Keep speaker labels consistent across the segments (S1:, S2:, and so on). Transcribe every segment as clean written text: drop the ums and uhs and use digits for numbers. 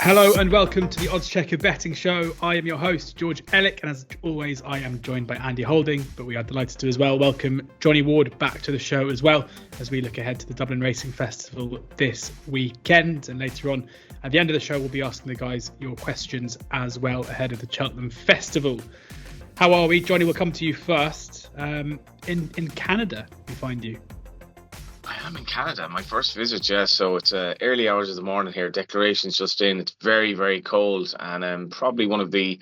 S1: Hello and welcome to the Oddschecker betting show. I am your host, George Elek, and as always, I am joined by Andy Holding, but we are delighted to as well welcome Johnny Ward back to the show as well as we look ahead to the Dublin Racing Festival this weekend. And later on, at the end of the show, we'll be asking the guys your questions as well ahead of the Cheltenham Festival. How are we? Johnny, we'll come to you first. In Canada, we find you.
S2: I am in Canada, my first visit, so it's early hours of the morning here. Declaration's just in. It's very, very cold, and I'm probably one of the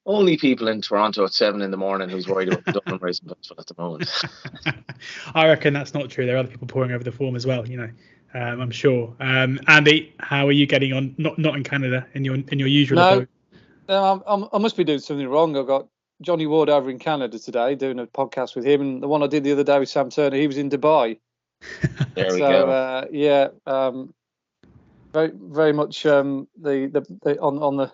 S2: only people in Toronto at 7 in the morning who's worried about the Dublin Racing Festival at the moment.
S1: I reckon that's not true. There are other people pouring over the form as well, I'm sure. Andy, how are you getting on? Not in Canada, in your usual
S3: No, I must be doing something wrong. I've got Johnny Ward over in Canada today doing a podcast with him, and the one I did the other day with Sam Turner, he was in Dubai.
S2: There we go.
S3: Very, very much on the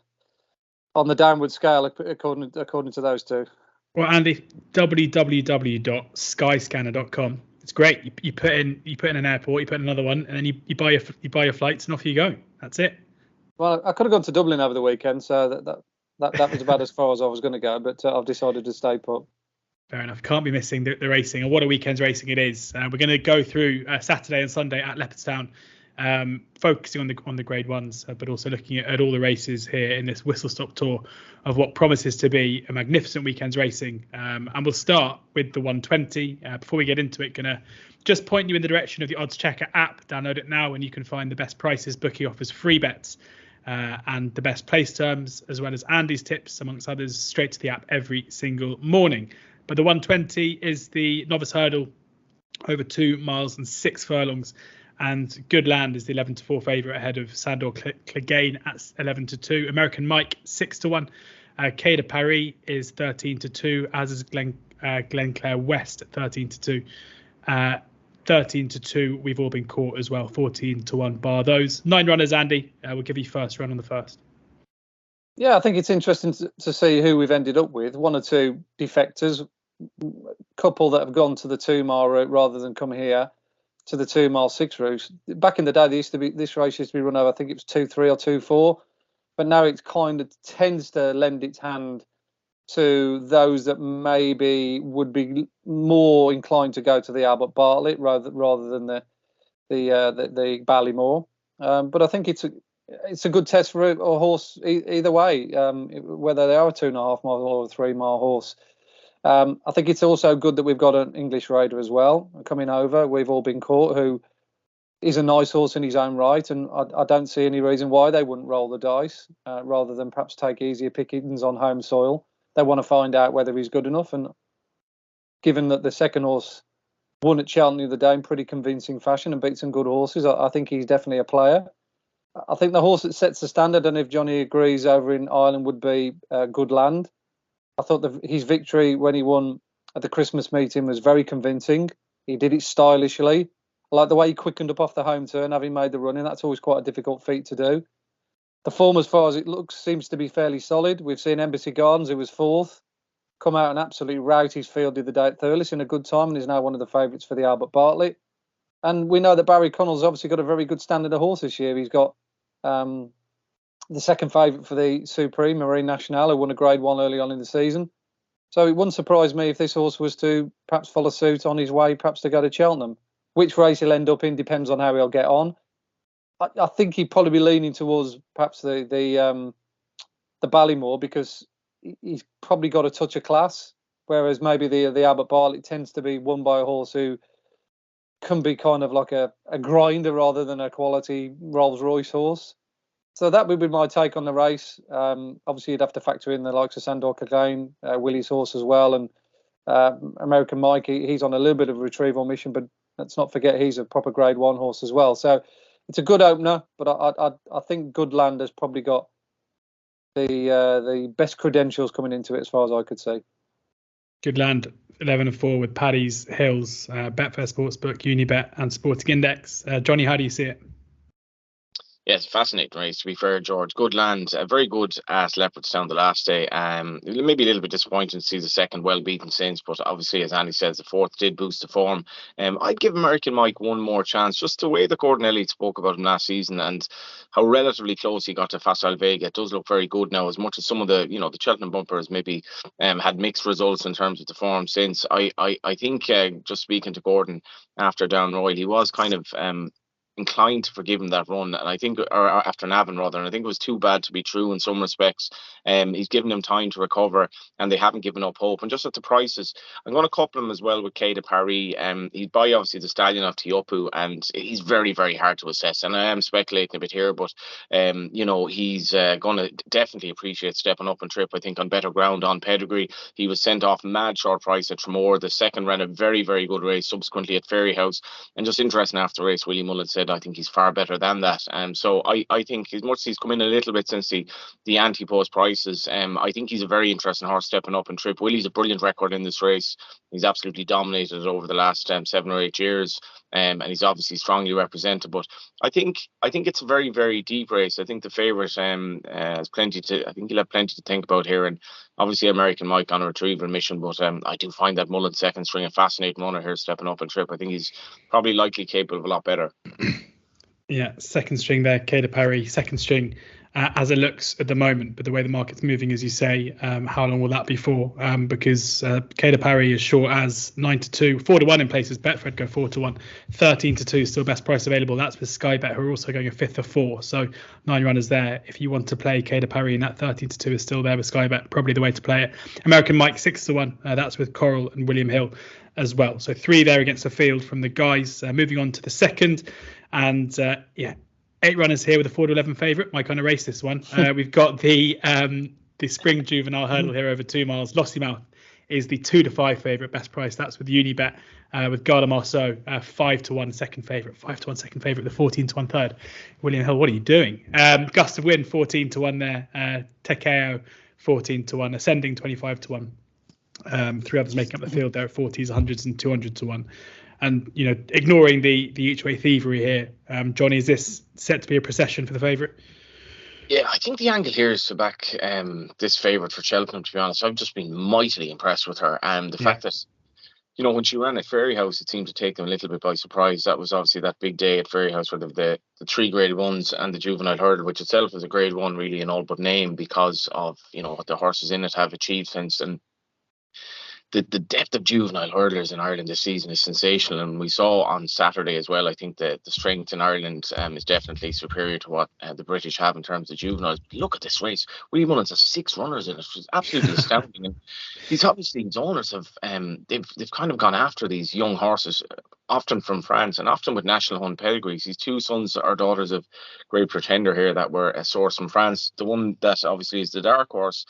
S3: downward scale according to those two.
S1: Well, Andy, www.skyscanner.com. It's great. You put in an airport, you put in another one, and then you buy your flights, and off you go. That's it.
S3: Well, I could have gone to Dublin over the weekend, so that was about as far as I was going to go, but I've decided to stay put.
S1: Fair enough. Can't be missing the racing, and what a weekend's racing it is. We're going to go through Saturday and Sunday at Leopardstown, focusing on the Grade 1s, but also looking at all the races here in this whistle-stop tour of what promises to be a magnificent weekend's racing. And we'll start with the 120. Before we get into it, going to just point you in the direction of the Oddschecker app. Download it now, and you can find the best prices. Bookie offers free bets and the best place terms, as well as Andy's tips, amongst others, straight to the app every single morning. But the 120 is the novice hurdle over 2 miles and 6 furlongs. And Good Land is the 11-4 favourite ahead of Sandor Clegane at 11-2. American Mike 6-1. Quai de Paris is 13-2, as is Glenclair West at 13-2. 13-2, we've all been caught as well, 14-1 bar those. 9 runners, Andy. We'll give you first run on the first.
S3: Yeah, I think it's interesting to see who we've ended up with. 1 or 2 defectors, couple that have gone to the 2 mile route rather than come here to the 2 mile 6 route. Back in the day, this race used to be run over, I think it was 2-3 or 2-4, but now it kind of tends to lend its hand to those that maybe would be more inclined to go to the Albert Bartlett rather than the Ballymore. But I think it's a good test for a horse either way, whether they are a 2.5 mile or a 3 mile horse. I think it's also good that we've got an English rider as well coming over. We've all been caught, who is a nice horse in his own right, and I don't see any reason why they wouldn't roll the dice rather than perhaps take easier pickings on home soil. They want to find out whether he's good enough, and given that the second horse won at Cheltenham the other day in pretty convincing fashion and beat some good horses, I think he's definitely a player. I think the horse that sets the standard, and if Johnny agrees, over in Ireland would be Good Land. I thought his victory when he won at the Christmas meeting was very convincing. He did it stylishly. I like the way he quickened up off the home turn, having made the run in. That's always quite a difficult feat to do. The form, as far as it looks, seems to be fairly solid. We've seen Embassy Gardens, who was 4th, come out and absolutely rout his field the other day at Thurles in a good time, and is now one of the favourites for the Albert Bartlett. And we know that Barry Connell's obviously got a very good standard of horse this year. He's got the second favourite for the Supreme, Marine Nationale, who won a Grade 1 early on in the season. So it wouldn't surprise me if this horse was to perhaps follow suit on his way, perhaps to go to Cheltenham. Which race he'll end up in depends on how he'll get on. I think he'd probably be leaning towards perhaps the Ballymore, because he's probably got a touch of class, whereas maybe the Albert Bartlett tends to be won by a horse who can be kind of like a grinder rather than a quality Rolls-Royce horse. So that would be my take on the race. Obviously, you'd have to factor in the likes of Sandor Clegane, Willie's horse as well, and American Mike. He's on a little bit of a retrieval mission, but let's not forget he's a proper Grade 1 horse as well. So it's a good opener, but I think Good Land has probably got the best credentials coming into it as far as I could see.
S1: Good Land, 11-4 with Paddy's Hills, Betfair Sportsbook, Unibet and Sporting Index. Johnny, how do you see it?
S2: Yes, fascinating race, to be fair, George. Good land, very good at Leopardstown the last day. Maybe a little bit disappointing to see the second well beaten since, but obviously, as Andy says, the fourth did boost the form. I'd give American Mike one more chance, just the way that Gordon Elliott spoke about him last season and how relatively close he got to Facile Vega. It does look very good now, as much as some of the, the Cheltenham bumpers maybe had mixed results in terms of the form since. I think, just speaking to Gordon after Down Royal, he was kind of inclined to forgive him that run, and I think, or after Navan rather, and I think it was too bad to be true in some respects. He's given him time to recover, and they haven't given up hope. And just at the prices, I'm going to couple him as well with Quai de Paris. He'd buy obviously the stallion of Tiopu, and he's very, very hard to assess. And I am speculating a bit here, but he's going to definitely appreciate stepping up and trip. I think on better ground, on pedigree. He was sent off mad short price at Tremor. The second ran a very, very good race subsequently at Fairyhouse. And just interesting after the race, Willie Mullen said, I think he's far better than that. So I think as much as he's come in a little bit since the anti-post prices, I think he's a very interesting horse stepping up and trip. Willie's a brilliant record in this race. He's absolutely dominated it over the last 7 or 8 years. And he's obviously strongly represented. But I think it's a very, very deep race. I think the favourite has plenty to. I think he'll have plenty to think about here. And obviously American Mike on a retrieval mission. But I do find that Mullen second string a fascinating runner here, stepping up and trip. I think he's probably likely capable of a lot better.
S1: Yeah, second string there, Quai de Paris, second string as it looks at the moment. But the way the market's moving, as you say, how long will that be for? Because Quai de Paris is short as 9-2, 4-1 in places. Betfred go 4-1, 13-2 still best price available. That's with Sky Bet, who are also going a fifth of 4. So 9 runners there. If you want to play Quai de Paris, and that 13-2 is still there with Sky Bet, probably the way to play it. American Mike 6-1. That's with Coral and William Hill as well. So 3 there against the field from the guys. Moving on to the second. And 8 runners here with a 4-11 favourite. Might kind of race this one. We've got the spring juvenile hurdle here over 2 miles. Lossiemouth is the 2-5 favourite, best price. That's with Unibet, with Garda Marceau 5-1 second favourite, 5-1 second favourite, the 14-1 third. William Hill, what are you doing? Gust of Wind 14-1 there. Tekeo 14-1, Ascending 25-1. 3 others making up the field there at 40s, 100s, and 200-1. And, ignoring the each way thievery here, Johnny, is this set to be a procession for the favourite?
S2: Yeah, I think the angle here is to back this favourite for Cheltenham, to be honest. I've just been mightily impressed with her. The fact that, when she ran at Fairyhouse, it seemed to take them a little bit by surprise. That was obviously that big day at Fairyhouse where the 3 grade 1s and the juvenile hurdle, which itself is a grade 1 really in all but name because of, what the horses in it have achieved since. And the depth of juvenile hurdlers in Ireland this season is sensational, and we saw on Saturday as well. I think the strength in Ireland is definitely superior to what the British have in terms of juveniles. But look at this race. Willie Mullins has 6 runners in it, which is absolutely astounding. And his owners have they've kind of gone after these young horses, often from France and often with national hunt pedigrees. His 2 sons are daughters of Great Pretender here that were a source from France. The one that obviously is the dark horse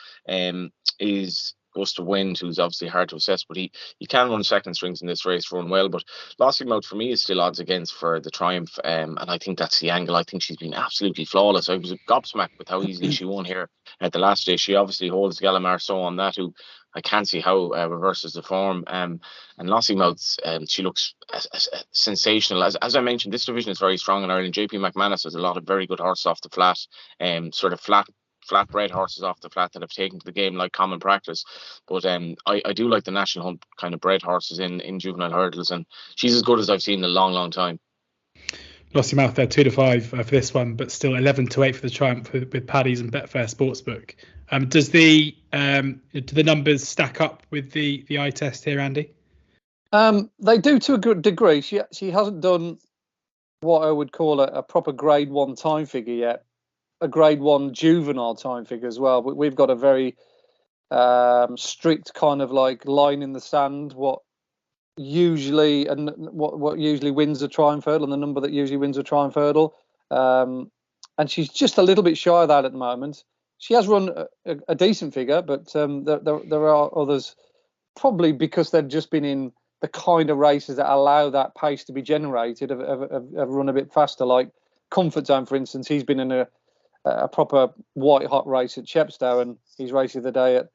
S2: is Gust of Wind, who's obviously hard to assess, but he can run second strings in this race, run well. But Lossiemouth for me is still odds against for the triumph, and I think that's the angle. I think she's been absolutely flawless. I was gobsmacked with how easily she won here at the last day. She obviously holds Galopin Marceau on that, who I can't see how reverses the form. And Lossiemouth, she looks sensational. As I mentioned, this division is very strong in Ireland. JP McManus has a lot of very good horses off the flat, sort of flat-bred horses off the flat that have taken to the game like common practice. But I do like the national hunt kind of bred horses in juvenile hurdles, and she's as good as I've seen in a long, long time.
S1: Lossiemouth there 2-5 for this one, but still 11-8 for the triumph with Paddy's and Betfair Sportsbook. Does do the numbers stack up with the eye test here, Andy?
S3: They do to a good degree. She hasn't done what I would call a proper grade 1 time figure yet. A grade 1 juvenile time figure as well, but we've got a very strict kind of like line in the sand what usually wins a triumph hurdle and the number that usually wins a triumph hurdle, and she's just a little bit shy of that at the moment. She has run a decent figure, but there are others, probably because they've just been in the kind of races that allow that pace to be generated, have run a bit faster, like Comfort Zone, for instance. He's been in a proper white hot race at Chepstow, and his race of the day at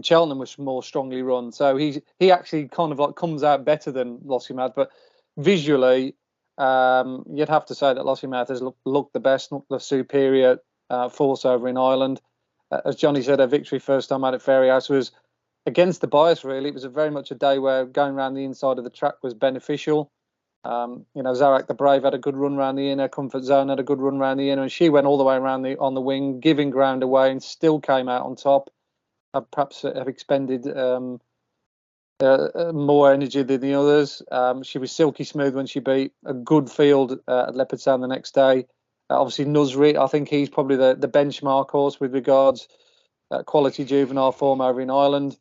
S3: Cheltenham was more strongly run. So he actually kind of like comes out better than Lossiemouth, but visually you'd have to say that Lossiemouth has looked the best, looked the superior force over in Ireland. As Johnny said, her victory first time out at Fairyhouse was against the bias, really. It was very much a day where going around the inside of the track was beneficial. Zarak the Brave had a good run around the inner, Comfort Zone had a good run around the inner, and she went all the way around on the wing, giving ground away, and still came out on top. Perhaps have expended more energy than the others. She was silky smooth when she beat a good field at Leopardstown the next day. Obviously, Nusri, I think he's probably the benchmark horse with regards quality juvenile form over in Ireland.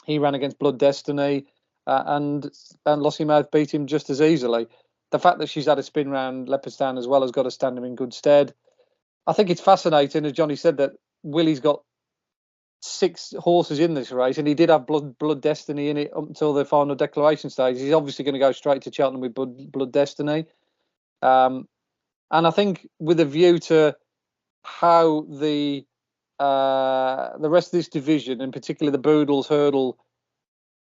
S3: He ran against Blood Destiny, and Lossiemouth beat him just as easily. The fact that she's had a spin round Leopardstown as well has got to stand him in good stead. I think it's fascinating, as Johnny said, that Willie's got 6 horses in this race, and he did have Blood Destiny in it up until the final declaration stage. He's obviously going to go straight to Cheltenham with Blood Destiny. And I think with a view to how the rest of this division, in particular the Boodles Hurdle,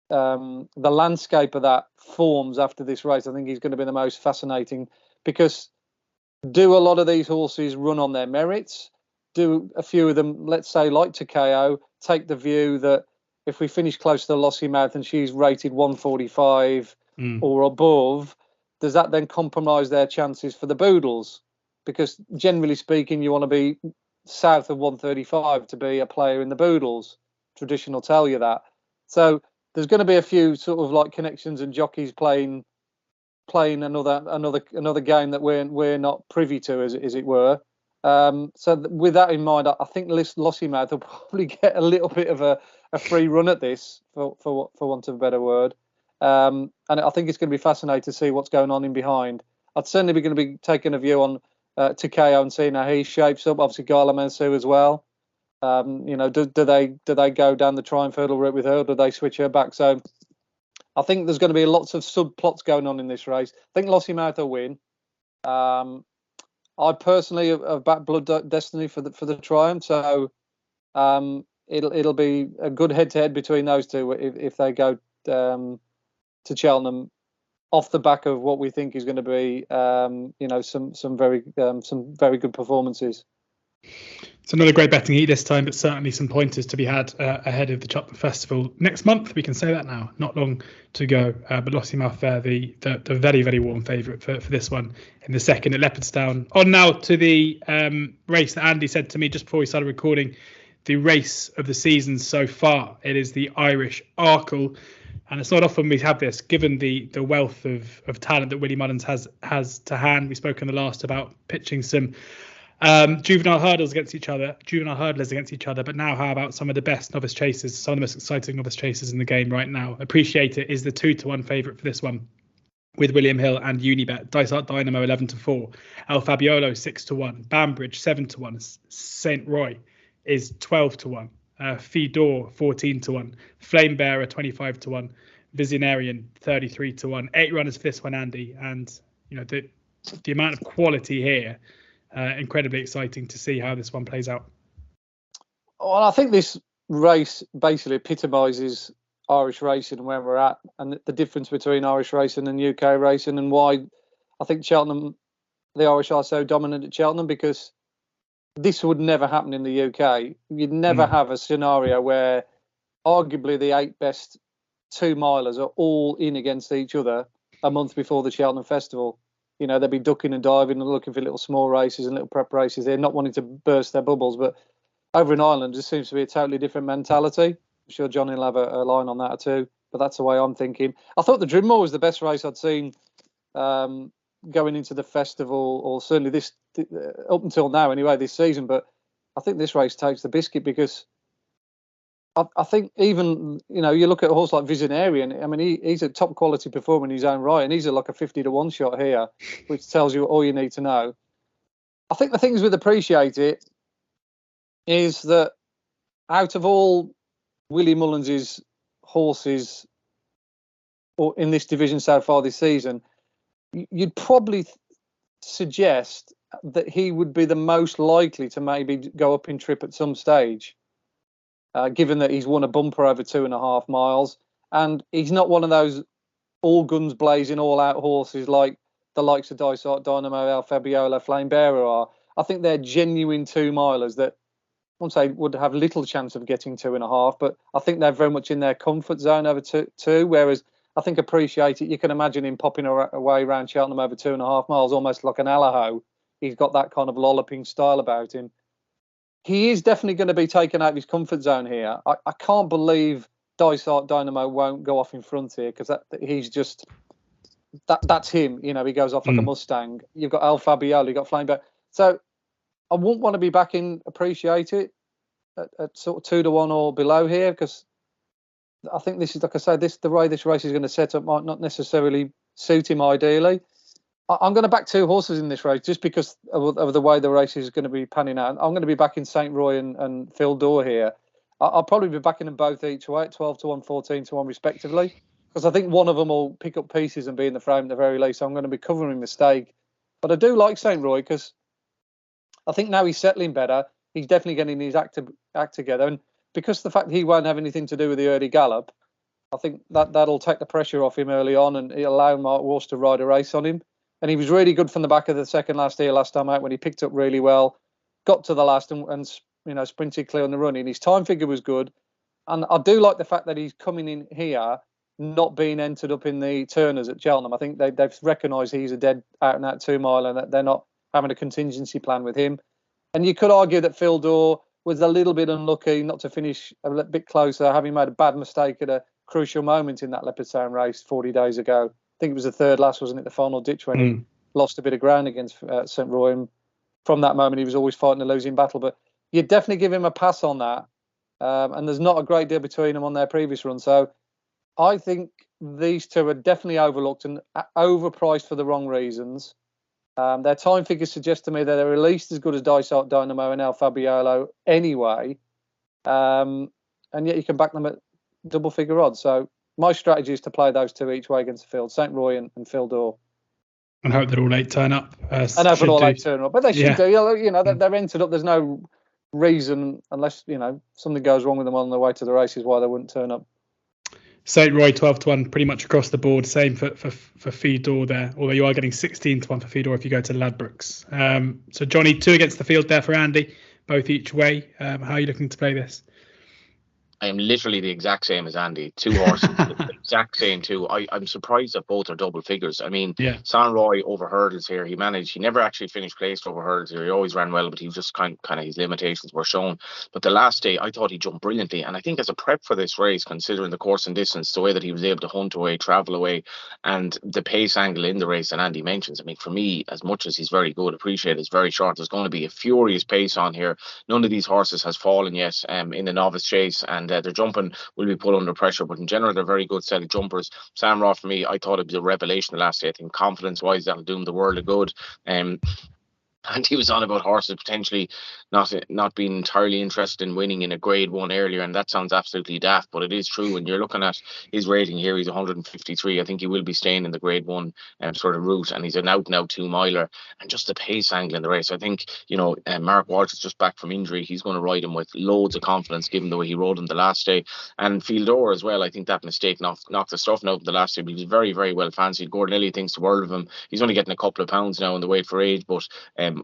S3: the landscape of that forms after this race, I think is going to be the most fascinating, because do a lot of these horses run on their merits? Do a few of them, let's say like Takeo, take the view that if we finish close to the Lossiemouth and she's rated 145 or above, does that then compromise their chances for the Boodles? Because generally speaking, you want to be south of 135 to be a player in the Boodles. Tradition will tell you that. So there's going to be a few sort of like connections and jockeys playing another game that we're not privy to, as it were. So with that in mind, I think Lossiemouth will probably get a little bit of a free run at this, for want of a better word. And I think it's going to be fascinating to see what's going on in behind. I'd certainly be going to be taking a view on Takeo and seeing how he shapes up. Obviously, Garlamansu as well. Do they go down the Triumph Hurdle route with her, or do they switch her back? So I think there's going to be lots of subplots going on in this race. I think Lossiemouth will win. I personally have backed Blood Destiny for the Triumph, so it'll be a good head-to-head between those two if they go to Cheltenham off the back of what we think is going to be some very good performances.
S1: It's another great betting heat this time, but certainly some pointers to be had ahead of the Cheltenham Festival next month. We can say that now, not long to go. But Lossiemouth there, the very, very warm favourite for this one in the second at Leopardstown. On now to the race that Andy said to me just before we started recording, the race of the season so far. It is the Irish Arkle. And it's not often we have this, given the wealth of talent that Willie Mullins has to hand. We spoke in the last about pitching some juvenile hurdlers against each other, but now how about some of the best novice chasers, some of the most exciting novice chasers in the game right now? Appreciate It is the 2-1 favourite for this one, with William Hill and Unibet. Dice Art Dynamo 11-4, El Fabiolo 6-1, Banbridge 7-1, St Roy is 12-1, Fidor 14-1, Flame Bearer 25-1, Visionarian 33-1. 8 runners for this one, Andy, and the amount of quality here. Incredibly exciting to see how this one plays out.
S3: Well, I think this race basically epitomises Irish racing and where we're at, and the difference between Irish racing and UK racing, and why I think the Irish are so dominant at Cheltenham, because this would never happen in the UK. You'd never have a scenario where arguably the 8 best 2-milers are all in against each other a month before the Cheltenham Festival. They'd be ducking and diving and looking for little small races and little prep races. They're not wanting to burst their bubbles. But over in Ireland, it seems to be a totally different mentality. I'm sure Johnny will have a line on that too. But that's the way I'm thinking. I thought the Drimore was the best race I'd seen going into the festival, or certainly this up until now anyway, this season. But I think this race takes the biscuit, because I think even, you look at a horse like Visionarian. I mean, he's a top quality performer in his own right, and he's like a 50-1 shot here, which tells you all you need to know. I think the things with Appreciate It is that out of all Willie Mullins's horses or in this division so far this season, you'd probably suggest that he would be the most likely to maybe go up in trip at some stage. Given that he's won a bumper over 2.5 miles, and he's not one of those all guns blazing, all out horses like the likes of Dysart, Dynamo, El Fabiolo, Flame Bearer are. I think they're genuine 2-milers that I won't say would have little chance of getting 2.5, but I think they're very much in their comfort zone over two. Whereas I think Appreciate It, you can imagine him popping away around Cheltenham over 2.5 miles, almost like an Allaho. He's got that kind of lolloping style about him. He is definitely going to be taken out of his comfort zone here. I can't believe Dysart Dynamo won't go off in front here, because he's just that's him. You know, he goes off like a Mustang. You've got El Fabiolo, you've got Flame Bear. So I wouldn't want to be backing Appreciate It at sort of 2-1 or below here, because I think this is, like I say, the way this race is going to set up might not necessarily suit him ideally. I'm going to back 2 horses in this race just because of the way the race is going to be panning out. I'm going to be backing St. Roy and Phil Dorr here. I'll probably be backing them both each way, 12-1, 14-1 respectively, because I think one of them will pick up pieces and be in the frame at the very least. So I'm going to be covering mistake. But I do like St. Roy because I think now he's settling better. He's definitely getting his act together. And because the fact he won't have anything to do with the early gallop, I think that'll take the pressure off him early on and it'll allow Mark Walsh to ride a race on him. And he was really good from the back of the second last time out when he picked up really well, got to the last and sprinted clear on the run. And his time figure was good. And I do like the fact that he's coming in here not being entered up in the Turners at Cheltenham. I think they've recognised he's a dead out-and-out 2-mile and that they're not having a contingency plan with him. And you could argue that Phil Dorr was a little bit unlucky not to finish a bit closer, having made a bad mistake at a crucial moment in that Leopardstown race 40 days ago. I think it was the third last, wasn't it, the final ditch when he lost a bit of ground against St. Roy. And from that moment, he was always fighting a losing battle. But you'd definitely give him a pass on that. And there's not a great deal between them on their previous run. So I think these two are definitely overlooked and overpriced for the wrong reasons. Their time figures suggest to me that they're at least as good as Dysart Dynamo and El Fabiolo anyway. And yet you can back them at double figure odds. So my strategy is to play those two each way against the field, St. Roy and Phil Dorr.
S1: And hope that all 8 turn up.
S3: And hope that all 8 turn up. But they should do. You know, they're entered up. There's no reason, unless, something goes wrong with them on the way to the races, why they wouldn't turn up.
S1: St. Roy 12-1 pretty much across the board. Same for Fedor there, although you are getting 16-1 for Fedor if you go to Ladbrokes. So Johnny, 2 against the field there for Andy, both each way. How are you looking to play this?
S2: I am literally the exact same as Andy. 2 horses, the exact same 2. I'm surprised that both are double figures. I mean, St. Roy over hurdles here. He never actually finished placed over hurdles here. He always ran well, but he was just kind of his limitations were shown. But the last day, I thought he jumped brilliantly. And I think as a prep for this race, considering the course and distance, the way that he was able to hunt away, travel away, and the pace angle in the race that Andy mentions, I mean, for me, as much as he's very good, Appreciate it's very short. There's going to be a furious pace on here. None of these horses has fallen yet in the novice chase, and their jumping will be put under pressure, but in general they're very good set of jumpers. Sam Raw, for me, I thought it was a revelation the last day. I think confidence wise that'll do him the world of good. And he was on about horses potentially not being entirely interested in winning in a grade 1 earlier, and that sounds absolutely daft, but it is true. When you're looking at his rating here, he's 153. I think he will be staying in the grade 1 sort of route, and he's an out-and-out 2-miler, and just the pace angle in the race. I think, Mark Walsh is just back from injury. He's going to ride him with loads of confidence, given the way he rode him the last day. And Fedor as well, I think that mistake knocked the stuff out the last day, but he was very, very well fancied. Gordon Elliott thinks the world of him. He's only getting a couple of pounds now in the weight for age, but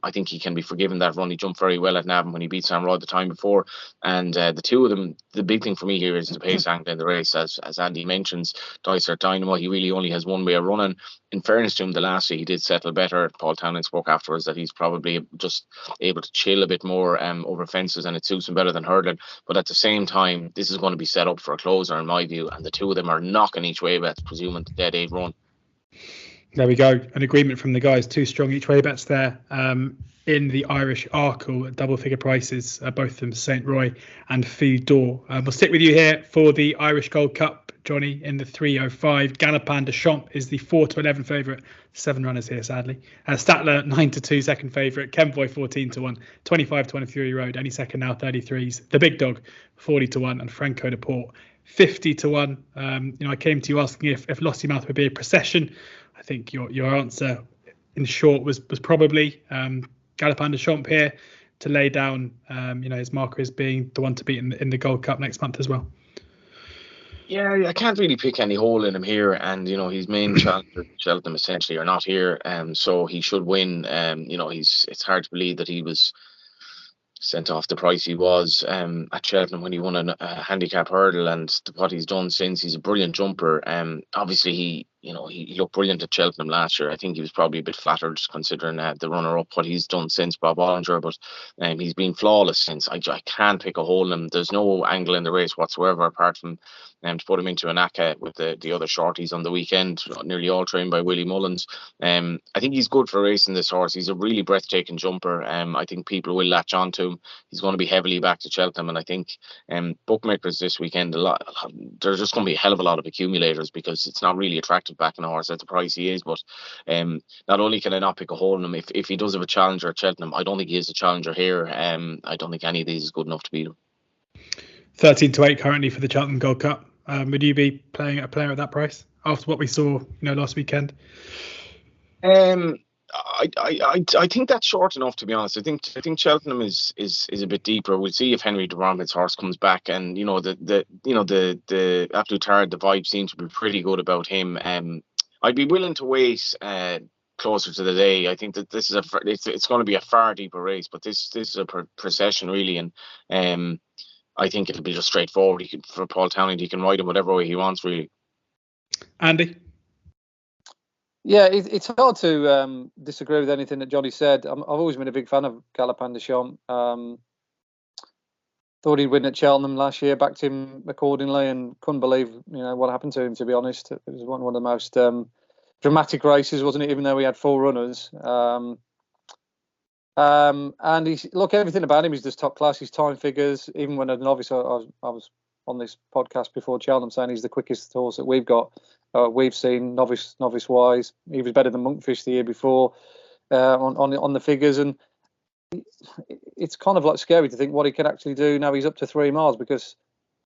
S2: I think he can be forgiven that run. He jumped very well at Navan when he beat Sam Rod the time before. And the two of them, the big thing for me here is the pace angle in the race. As Andy mentions, Dysart Dynamo, he really only has one way of running. In fairness to him, the last day he did settle better. Paul Townend spoke afterwards that he's probably just able to chill a bit more over fences, and it suits him better than hurdling. But at the same time, this is going to be set up for a closer in my view, and the two of them are knocking each way bets, presuming the dead 8 run.
S1: There we go. An agreement from the guys. 2 strong each way bets there. In the Irish Arkle at double figure prices, both of them St. Roy and Fedor. We'll stick with you here for the Irish Gold Cup, Johnny, in the 3:05. Galopin Des Champs is the 4-11 favourite. 7 runners here, sadly. Statler 9-2 second favourite. Kenvoy 14-1. 25-1 Fury Road. Any second now 33s. The Big Dog 40-1 and Franco de Port 50-1. I came to you asking if Lossy Mouth would be a procession. I think your answer in short was probably Galopin Des Champs here to lay down his marker as being the one to beat in the Gold Cup next month as well.
S2: Yeah, I can't really pick any hole in him here, and his main challenger Cheltenham essentially are not here, so he should win. It's hard to believe that he was sent off the price he was at Cheltenham when he won a handicap hurdle, and what he's done since. He's a brilliant jumper. Obviously he looked brilliant at Cheltenham last year. I think he was probably a bit flattered considering the runner-up, what he's done since Bob Olinger, but he's been flawless since. I can't pick a hole in him. There's no angle in the race whatsoever apart from to put him into an ACCA with the other shorties on the weekend, nearly all trained by Willie Mullins. I think he's good for racing this horse. He's a really breathtaking jumper. I think people will latch on to him. He's going to be heavily back to Cheltenham, and I think bookmakers this weekend, there's just going to be a hell of a lot of accumulators because it's not really attractive backing a horse at the price he is. But not only can I not pick a hole in him, if he does have a challenger at Cheltenham, I don't think he is a challenger here. I don't think any of these is good enough to beat him.
S1: 13-8 currently for the Cheltenham Gold Cup. Would you be playing a player at that price after what we saw, last weekend?
S2: I think that's short enough, to be honest. I think Cheltenham is a bit deeper. We'll see if Henry de Bromhead's horse comes back, and the Absolute Tard, the vibe seems to be pretty good about him. I'd be willing to wait closer to the day. I think that this is it's going to be a far deeper race, but this is a procession really, and I think it'll be just straightforward. For Paul Townend, he can ride him whatever way he wants, really.
S1: Andy?
S3: Yeah, it's hard to disagree with anything that Johnny said. I've always been a big fan of Galopin Des Champs. Thought he'd win at Cheltenham last year, backed him accordingly, and couldn't believe what happened to him. To be honest, it was one of the most dramatic races, wasn't it? Even though he had 4 runners. And everything about him is just top class. His time figures, even when as a novice, I was on this podcast before Cheltenham saying he's the quickest horse that we've seen novice wise. He was better than Monkfish the year before on the figures, and it's kind of like scary to think what he can actually do now. He's up to 3 miles, because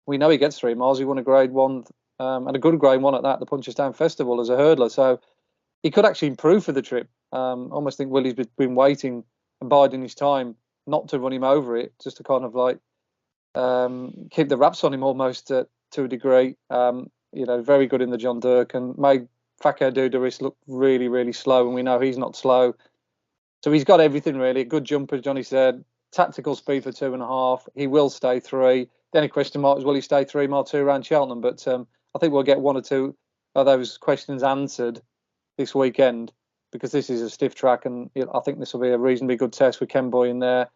S3: we know he gets 3 miles. He won a Grade 1 and a good Grade 1 at that, the Punchestown Festival, as a hurdler, so he could actually improve for the trip. Almost think Willie's been waiting and biding his time not to run him over it, just to kind of like keep the wraps on him almost to a degree. Very good in the John Dirk and made Facile Vega look really, really slow, and we know he's not slow. So he's got everything really. A good jumper, as Johnny said. Tactical speed for 2.5. He will stay 3. The only question mark is, will he stay 3 mile 2 around Cheltenham? But I think we'll get 1 or 2 of those questions answered this weekend, because this is a stiff track, and I think this will be a reasonably good test with Ken Boy in there.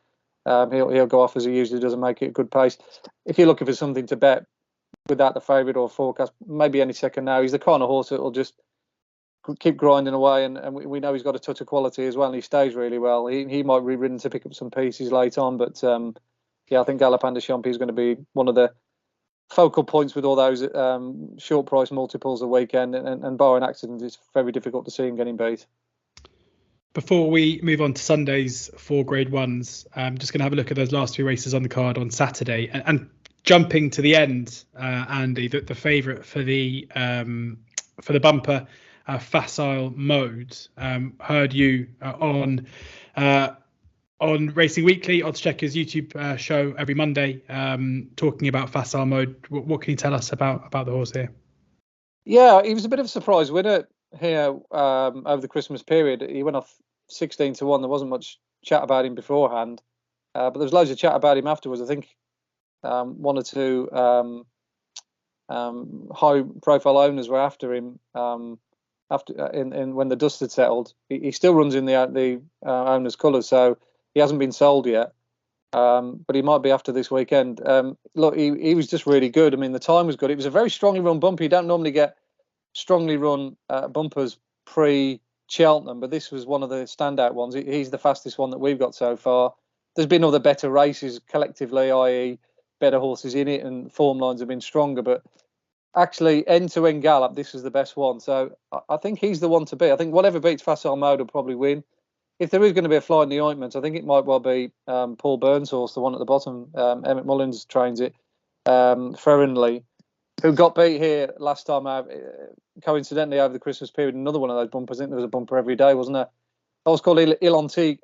S3: He'll go off as he usually does and make it a good pace. If you're looking for something to bet without the favourite or forecast, maybe any second now. He's the kind of horse that will just keep grinding away, and we know he's got a touch of quality as well, and he stays really well. He might be ridden to pick up some pieces late on, but I think Galopin Des Champs is going to be one of the focal points with all those short price multiples a weekend, and barring accident, it's very difficult to see him getting beat.
S1: Before we move on to Sunday's 4 Grade 1s, I'm just going to have a look at those last 2 races on the card on Saturday, and jumping to the end, Andy, the favourite for the bumper, Facile Mode. Heard you on Racing Weekly, Oddschecker's YouTube show every Monday, talking about Facile Mode. What can you tell us about the horse here?
S3: Yeah, he was a bit of a surprise winner here over the Christmas period. He went off 16-1. There wasn't much chat about him beforehand, but there was loads of chat about him afterwards. I think 1 or 2 high-profile owners were after him when the dust had settled. He still runs in the owner's colours, so he hasn't been sold yet. But he might be after this weekend. Look, he was just really good. I mean, the time was good. It was a very strongly run bumper. You don't normally get strongly run bumpers pre-Cheltenham, but this was one of the standout ones. He's the fastest one that we've got so far. There's been other better races collectively, i.e. better horses in it, and form lines have been stronger, but actually end-to-end gallop, this is the best one. So I think he's the one to beat. I think whatever beats Facile Mode will probably win. If there is going to be a fly in the ointment, I think it might well be Paul Byrne's horse, the one at the bottom. Emmett Mullins trains it, Ferrenly, who got beat here last time out, coincidentally over the Christmas period. Another one of those bumpers. I think there was a bumper every day, wasn't there? A horse called Il Atlantique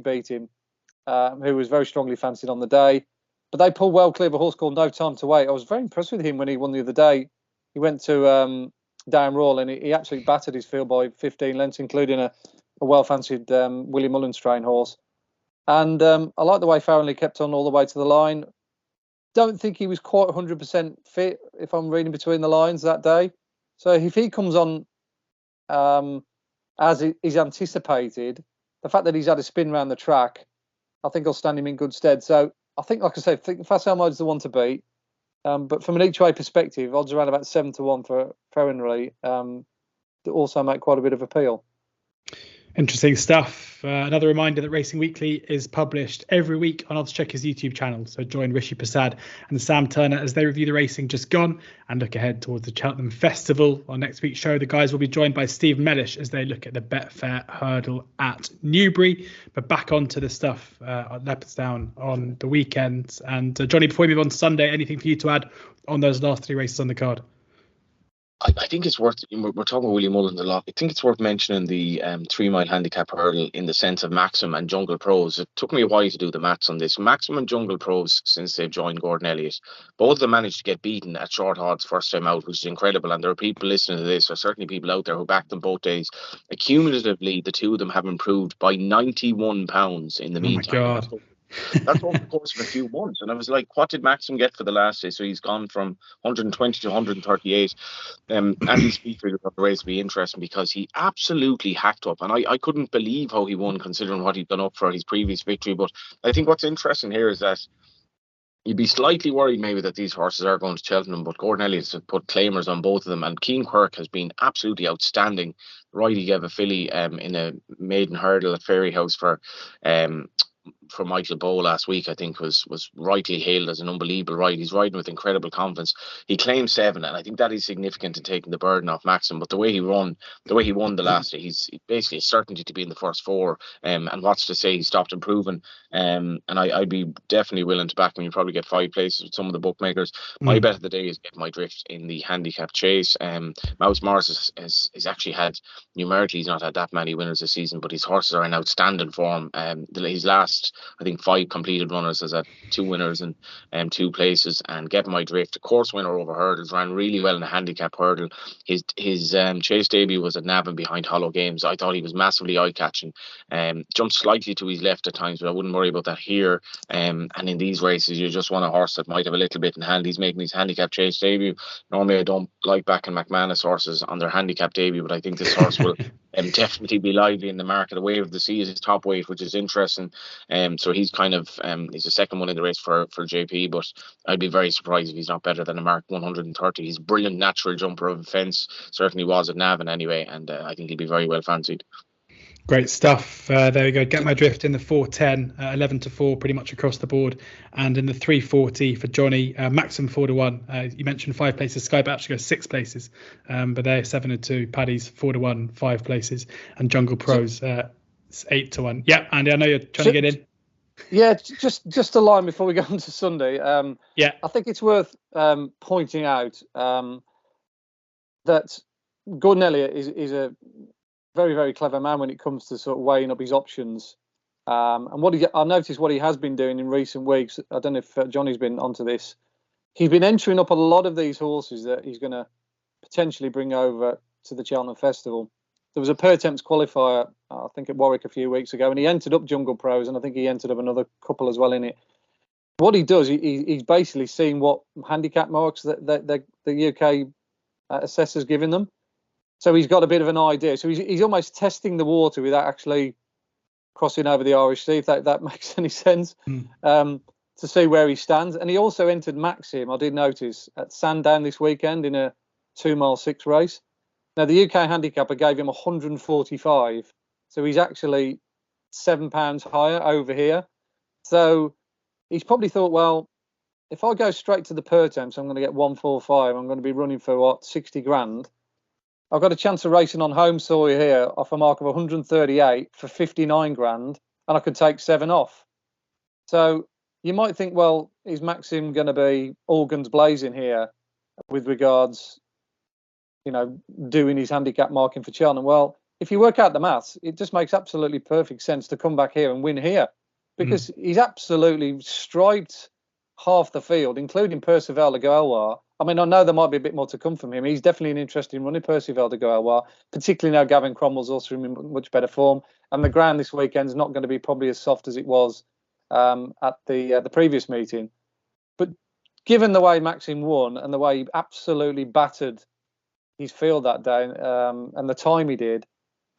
S3: beat him, who was very strongly fancied on the day. But they pulled well clear of a horse called No Time to Wait. I was very impressed with him when he won the other day. He went to Down Royal and he absolutely battered his field by 15 lengths, including a well-fancied Willie Mullins train horse. And I like the way Farrelly kept on all the way to the line. Don't think he was quite 100% fit, if I'm reading between the lines that day. So if he comes on as is anticipated, the fact that he's had a spin around the track, I think I'll stand him in good stead. So I think, like I said, I think Facile Vega is the one to beat. But from an each way perspective, odds around about 7-1 for Farrelly also make quite a bit of appeal.
S1: Interesting stuff. Another reminder that Racing Weekly is published every week on Oddschecker's YouTube channel. So join Rishi, Persad and Sam Turner as they review the racing just gone and look ahead towards the Cheltenham Festival. On next week's show, the guys will be joined by Steve Mellish as they look at the Betfair Hurdle at Newbury. But back onto the stuff at Leopardstown on the weekend. And Johnny, before we move on to Sunday, anything for you to add on those last three races on the card?
S2: I think it's worth, we're talking about Willie Mullins a lot. I think it's worth mentioning the 3 mile handicap hurdle in the sense of Maxim and Jungle Pros. It took me a while to do the maths on this. Maxim and Jungle Pros, since they've joined Gordon Elliott, both of them managed to get beaten at short odds first time out, which is incredible. And there are people listening to this, or certainly people out there who backed them both days. Accumulatively, the two of them have improved by £91 in the meantime.
S1: Oh my God.
S2: That's over the course of a few months. And I was like, what did Maxim get for the last day? So he's gone from 120 to 138. Andy's feature of the race will be interesting because he absolutely hacked up. And I couldn't believe how he won considering what he'd done up for his previous victory. But I think what's interesting here is that you'd be slightly worried maybe that these horses are going to Cheltenham, but Gordon Elliott's have put claimers on both of them. And Keane Quirk has been absolutely outstanding. Right, he gave a filly in a maiden hurdle at Fairyhouse for Michael Bowe last week, I think was rightly hailed as an unbelievable ride. He's riding with incredible confidence. He claimed 7, and I think that is significant in taking the burden off Maxim. But the way he won the last day, he's basically a certainty to be in the first 4. And what's to say he stopped improving. And I'd be definitely willing to back him. You probably get 5 places with some of the bookmakers. My bet of the day is Get My Drift in the handicap chase. Mouse Morris has actually had, numerically, he's not had that many winners this season, but his horses are in outstanding form. His last, I think, 5 completed runners has had 2 winners and 2 places. And Get My Drift, a course winner over hurdles, ran really well in a handicap hurdle. His chase debut was at Navan behind Hollow Games. I thought he was massively eye-catching. Jumped slightly to his left at times, but I wouldn't worry about that here. And in these races, you just want a horse that might have a little bit in hand. He's making his handicap chase debut. Normally, I don't like backing McManus horses on their handicap debut, but I think this horse will definitely be lively in the market. The Wave of the Sea is his top weight, which is interesting. So he's kind of he's the second one in the race for JP, but I'd be very surprised if he's not better than a mark 130. He's a brilliant natural jumper of a fence, certainly was at Navan anyway, and I think he'll be very well fancied.
S1: Great stuff. There we go. Get My Drift in the 410, 11-4, pretty much across the board. And in the 340 for Johnny, Maxim 4-1. You mentioned 5 places. Sky Bet actually goes 6 places, but they're 7-2. Paddy's 4-1, 5 places, and Jungle Pros 8-1. Yeah, Andy, I know you're trying to get in. Yeah,
S3: just a line before we go on to Sunday. I think it's worth pointing out that Gordon Elliott is a very, very clever man when it comes to sort of weighing up his options. And I noticed what he has been doing in recent weeks. I don't know if Johnny's been onto this. He's been entering up a lot of these horses that he's going to potentially bring over to the Cheltenham Festival. There was a per temps qualifier, I think, at Warwick a few weeks ago, and he entered up Jungle Pros, and I think he entered up another couple as well in it. What he does, he's basically seen what handicap marks that the UK assessor's giving them. So he's got a bit of an idea. So he's almost testing the water without actually crossing over the Irish Sea, if that makes any sense, to see where he stands. And he also entered Maxim, I did notice, at Sandown this weekend in a 2 mile 6 race. Now, the UK handicapper gave him 145. So he's actually £7 higher over here. So he's probably thought, well, if I go straight to the per temps, I'm going to get 145. I'm going to be running for 60 grand. I've got a chance of racing on home soil here off a mark of 138 for 59 grand, and I could take 7 off. So you might think, well, is Maxim going to be all guns blazing here with regards, doing his handicap marking for Cheltenham? Well, if you work out the maths, it just makes absolutely perfect sense to come back here and win here, because he's absolutely striped half the field, including Persad Vega. I mean, I know there might be a bit more to come from him. He's definitely an interesting running, Persad Vega, particularly now Gavin Cromwell's also in much better form. And the ground this weekend is not going to be probably as soft as it was at the previous meeting. But given the way Maxim won and the way he absolutely battered his field that day and the time he did,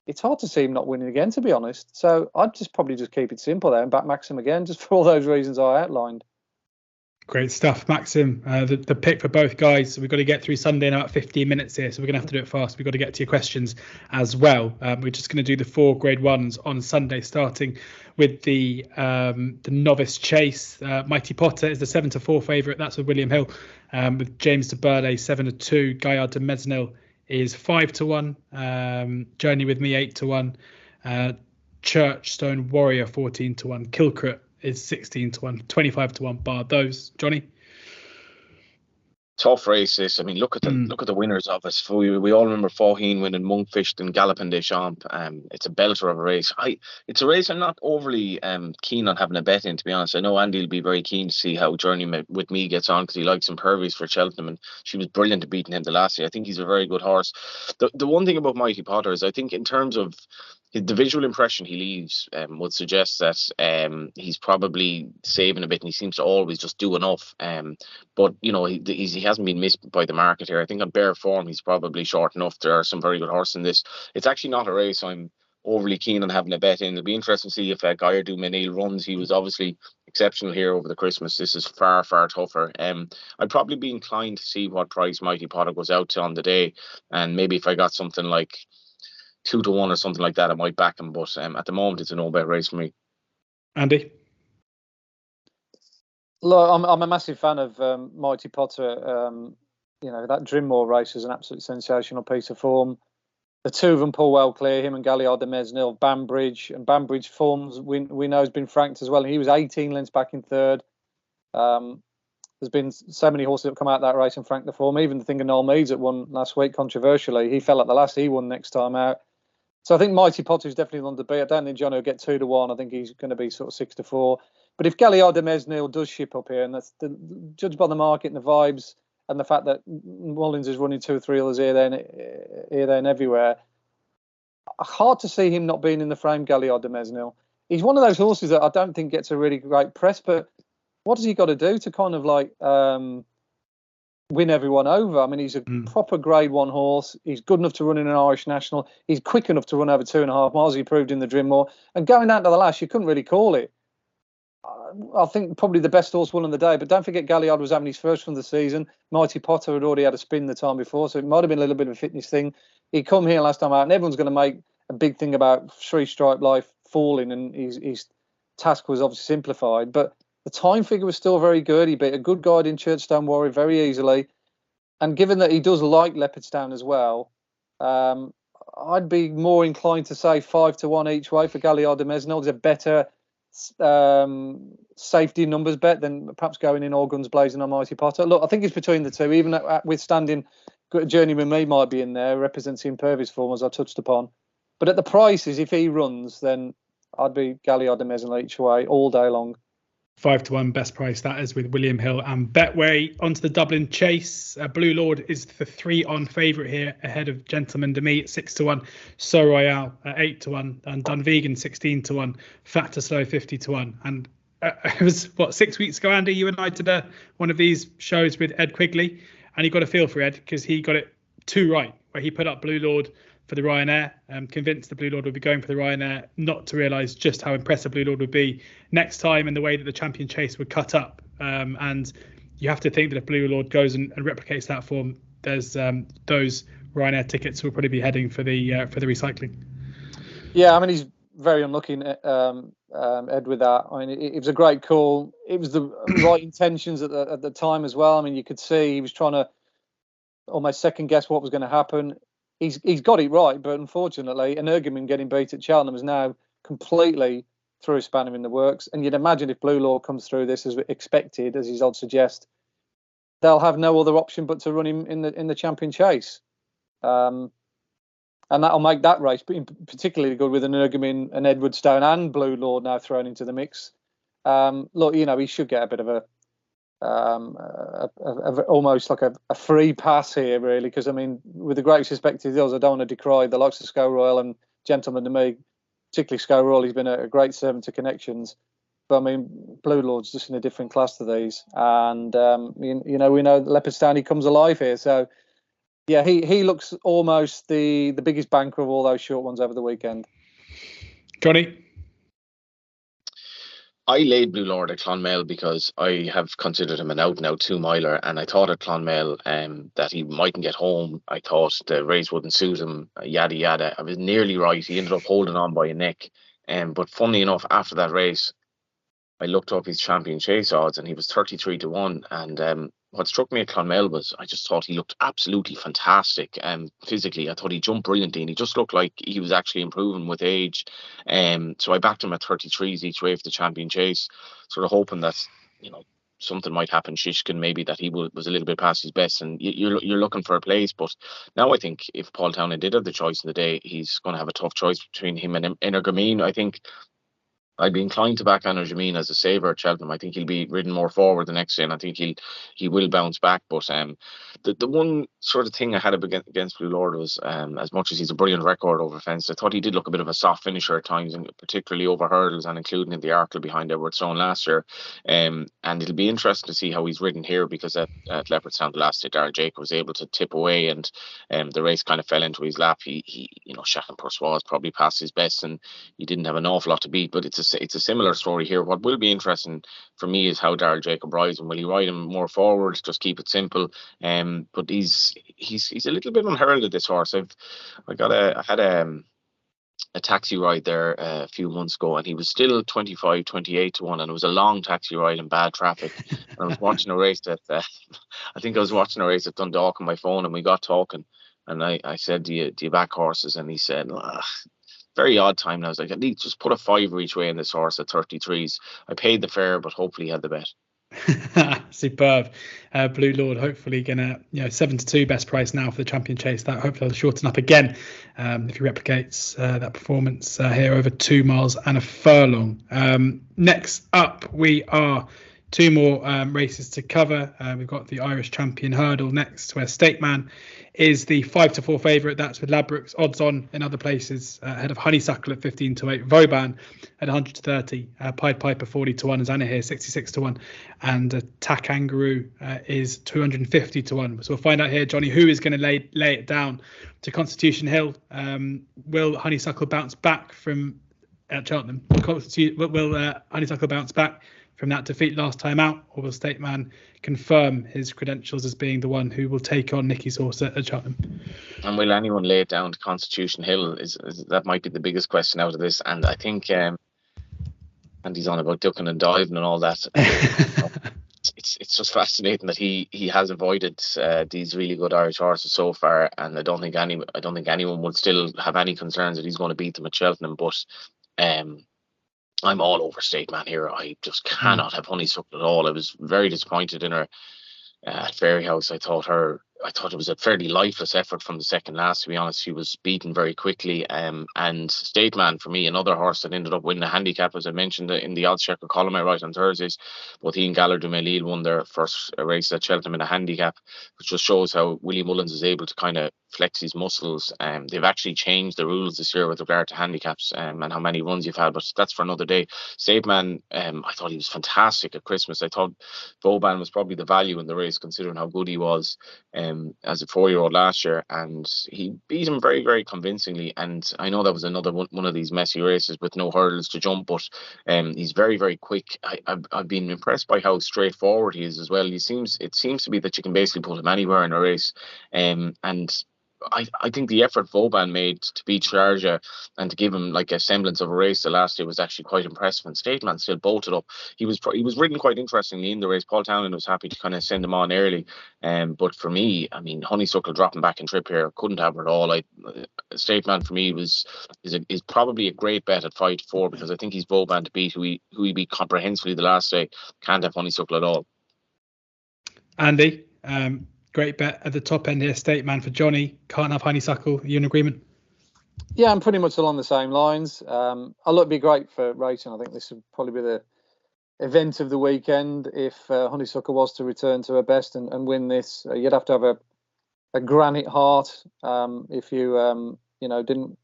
S3: it's hard to see him not winning again, to be honest. So I'd probably just keep it simple there and back Maxim again, just for all those reasons I outlined.
S1: Great stuff, Maxim. The pick for both guys. We've got to get through Sunday in about 15 minutes here, so we're going to have to do it fast. We've got to get to your questions as well. We're just going to do the 4 Grade 1s on Sunday, starting with the novice chase. Mighty Potter is the 7-4 favourite. That's with William Hill. With James de Burley 7-2. Gaillard de Mesnil is 5-1. Journey with Me 8-1. Churchstone Warrior 14-1. Kilcret is 16-1, 25-1 bar those. Johnny?
S2: Tough race this. I mean, look at the winners of it. We all remember Faugheen winning Monkfish and Galopin Des Champs. It's a belter of a race. It's a race I'm not overly keen on having a bet in, to be honest. I know Andy will be very keen to see how Journey with Me gets on, because he likes Impervious for Cheltenham, and she was brilliant at beating him the last year. I think he's a very good horse. The one thing about Mighty Potter is, I think in terms of the visual impression he leaves would suggest that he's probably saving a bit, and he seems to always just do enough. But you know, he hasn't been missed by the market here. I think on bare form he's probably short enough. There are some very good horses in this. It's actually not a race I'm overly keen on having a bet in. It'll be interesting to see if Gaillard du Mesnil runs. He was obviously exceptional here over the Christmas. This is far tougher. I'd probably be inclined to see what price Mighty Potter goes out to on the day, and maybe if I got something like 2-1 or something like that, I might back him. But at the moment, it's a no-bet race for me.
S1: Andy?
S3: Look, I'm a massive fan of Mighty Potter. You know, that Drinmore race is an absolutely sensational piece of form. The two of them pull well clear, him and Gaillard de Mesnil, Banbridge. And Banbridge forms, we know, has been franked as well. And he was 18 lengths back in third. There's been so many horses that have come out of that race and franked the form. Even the thing of Noel Meads that won last week, controversially, he fell at the last, he won next time out. So I think Mighty Potter is definitely one to beat. I don't think Johnny will get 2-1. I think he's going to be sort of 6-4. But if Gaillard de Mesnil does ship up here, and that's judged by the market and the vibes and the fact that Mullins is running 2 or 3 others here, there, and everywhere, hard to see him not being in the frame, Gaillard de Mesnil. He's one of those horses that I don't think gets a really great press, but what has he got to do to kind of like win everyone over? I mean, he's a proper Grade 1 horse. He's good enough to run in an Irish National. He's quick enough to run over 2.5 miles. He proved in the Drinmore. And going down to the last, you couldn't really call it. I think probably the best horse won on the day. But don't forget, Gaillard was having his first from the season. Mighty Potter had already had a spin the time before, so it might have been a little bit of a fitness thing. He come here last time out, and everyone's going to make a big thing about Three Stripe Life falling, and his task was obviously simplified. But the time figure was still very good. He beat a good guide in Churchstone Warrior very easily. And given that he does like Leopardstown as well, I'd be more inclined to say 5-1 each way for Gaillard de Mesnil. It's a better safety numbers bet than perhaps going in all guns blazing on Mighty Potter. Look, I think it's between the two, even withstanding Journey with Me might be in there, representing Impervious form, as I touched upon. But at the prices, if he runs, then I'd be Gaillard de Mesnil each way all day long.
S1: 5-1 best price, that is, with William Hill and Betway. Onto the Dublin Chase. Blue Lord is the 3-on favourite here, ahead of Gentleman de Me at 6-1, So Royale at 8-1, and Dunvegan 16-1, Fat to Slow 50-1. And it was 6 weeks ago, Andy, you and I did one of these shows with Ed Quigley, and he got a feel for Ed because he got it too right, where he put up Blue Lord for the Ryanair, convinced the Blue Lord would be going for the Ryanair, not to realise just how impressive Blue Lord would be next time and the way that the Champion Chase would cut up. And you have to think that if Blue Lord goes and replicates that form, there's those Ryanair tickets will probably be heading for the recycling.
S3: Yeah, I mean, he's very unlucky, Ed, with that. I mean, it was a great call. It was the right intentions at the time as well. I mean, you could see he was trying to almost second guess what was going to happen. He's got it right, but unfortunately, Energumen getting beat at Cheltenham is now completely threw a spanner in the works. And you'd imagine if Blue Lord comes through this as expected, as his odds suggest, they'll have no other option but to run him in the Champion Chase, and that'll make that race particularly good with Energumen and Edwardstone and Blue Lord now thrown into the mix. Look, you know, he should get a bit of almost like a free pass here, really, because I mean, with the great respect he does, I don't want to decry the likes of Sco Royal and Gentleman to me, particularly Sco Royal. He's been a great servant to connections, but I mean, Blue Lord's just in a different class to these, and we know Leopardstown, he comes alive here, so yeah, he looks almost the biggest banker of all those short ones over the weekend.
S1: Johnny?
S2: I laid Blue Lord at Clonmel because I have considered him an out-and-out 2-miler, and I thought at Clonmel that he mightn't get home. I thought the race wouldn't suit him, yada yada. I was nearly right. He ended up holding on by a neck. But funnily enough, after that race, I looked up his champion chase odds, and he was 33-1. And what struck me at Clonmel was I just thought he looked absolutely fantastic. Physically, I thought he jumped brilliantly, and he just looked like he was actually improving with age. So I backed him at 33s each way for the champion chase, sort of hoping that something might happen. Shishkin, maybe that he was a little bit past his best, and you're looking for a place. But now I think if Paul Townend did have the choice in the day, he's going to have a tough choice between him and Energamine. I think I'd be inclined to back Energamine as a saver at Cheltenham. I think he'll be ridden more forward the next day, and I think he will bounce back. But the one sort of thing I had against Blue Lord was as much as he's a brilliant record over fence, I thought he did look a bit of a soft finisher at times, and particularly over hurdles, and including in the Arkle behind Edward Stone last year. And it'll be interesting to see how he's ridden here, because at Leopardstown the last day, Darrell Jacob was able to tip away, and the race kind of fell into his lap. He Shachan Persad probably passed his best, and he didn't have an awful lot to beat. But it's a similar story here. What will be interesting for me is how Darrell Jacob rides him. Will he ride him more forward, just keep it simple? But he's a little bit unheralded, this horse. I had a taxi ride there a few months ago, and he was still 25-28-1, and it was a long taxi ride in bad traffic. And I was watching a race at I think I was watching a race at Dundalk on my phone, and we got talking, and I said, do you back horses? And he said, very odd time. And I was like, at least just put a fiver each way in this horse at 33s. I paid the fare, but hopefully he had the bet.
S1: Superb. Blue Lord hopefully gonna 7-2 best price now for the champion chase. That hopefully will shorten up again if he replicates that performance here over 2 miles and a furlong. Next up, we are 2 more races to cover. We've got the Irish Champion Hurdle next, where Stateman is the 5-4 favourite. That's with Ladbrokes odds on in other places, ahead of Honeysuckle at 15-8, Vauban at 130, Pied Piper 40-1, Zana here 66-1, and Takangaroo is 250-1. So we'll find out here, Johnny, who is going to lay it down to Constitution Hill. Will Honeysuckle bounce back from Cheltenham? Will Honeysuckle bounce back from that defeat last time out, or will Stateman confirm his credentials as being the one who will take on Nicky's horse at Cheltenham?
S2: And will anyone lay it down to Constitution Hill? Is that might be the biggest question out of this. And I think Andy's on about ducking and diving and all that. It's just fascinating that he has avoided these really good Irish horses so far, and I don't think anyone would still have any concerns that he's going to beat them at Cheltenham. But I'm all over Stateman here. I just cannot have Honeysuckle at all. I was very disappointed in her at Fairyhouse. I thought it was a fairly lifeless effort from the second last, to be honest. She was beaten very quickly. And Stateman, for me, another horse that ended up winning a handicap, as I mentioned in the oddschecker column I write on Thursdays. Both he and Galler du Mesnil won their first race at Cheltenham in a handicap, which just shows how Willie Mullins is able to kind of flex his muscles. They've actually changed the rules this year with regard to handicaps and how many runs you've had, but that's for another day. Stateman, I thought he was fantastic at Christmas. I thought Vauban was probably the value in the race, considering how good he was as a 4-year-old last year, and he beat him very, very convincingly. And I know that was another one of these messy races with no hurdles to jump, but he's very, very quick. I've been impressed by how straightforward he is as well. It seems to be that you can basically put him anywhere in a race, and I think the effort Vauban made to beat Sharjah and to give him like a semblance of a race the last day was actually quite impressive. And Stateman still bolted up. He was ridden quite interestingly in the race. Paul Townend was happy to kind of send him on early. But for me, I mean, Honeysuckle dropping back in trip here, couldn't have her at all. Stateman for me is probably a great bet at 5-4, because I think he's Vauban to beat, who he beat comprehensively the last day. Can't have Honeysuckle at all.
S1: Andy, great bet at the top end here, Stateman for Johnny. Can't have Honeysuckle. Are you in agreement?
S3: Yeah, I'm pretty much along the same lines. It'd be great for racing. I think this would probably be event of the weekend. If Honeysuckle was to return to her best and win this, you'd have to have a granite heart if you didn't